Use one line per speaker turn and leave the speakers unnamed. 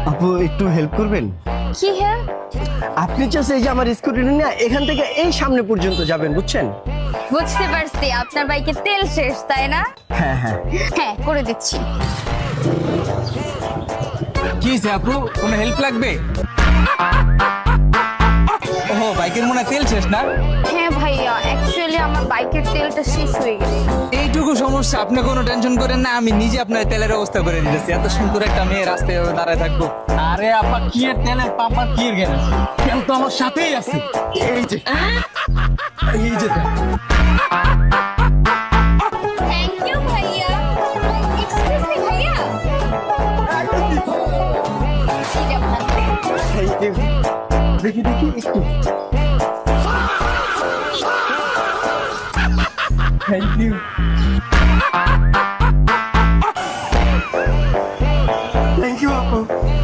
আপু একটু হেল্প করবেন?
কি হেল্প?
আপনি জাস্ট এই যে আমার স্কুটি নিয়ে এখান থেকে এই সামনে পর্যন্ত যাবেন, বুঝছেন?
বুঝতে পারছি, আপনার বাইকে তেল শেষ তাই না?
হ্যাঁ হ্যাঁ।
হ্যাঁ, করে দিচ্ছি।
কি হয়েছে আপু, কোনো হেল্প লাগবে? ওহো, বাইকের মনে হয় তেল শেষ না?
হ্যাঁ ভাইয়া, অ্যাকচুয়ালি আমার বাইকের তেলটা শেষ হয়ে গেছে।
এইটুকু সমস্যা, আপনি কোনো টেনশন করেন না, আমি নিজে আপনার তেলের ব্যবস্থা করে দিতেছি। এত সুন্দর একটা মেয়ে রাস্তায় দাঁড়ায় থাকবো। আরে আপা, কি এর তেলের পাপা, কি এর জ্ঞান? তেল তো আমার সাথেই আছে। এই যে এই যে তেল।
থ্যাংক ইউ ভাইয়া। এক্সকিউজ মি ভাইয়া, এই যে আপনার তেল।
Thank you. দেখি দেখি একটু। Thank you.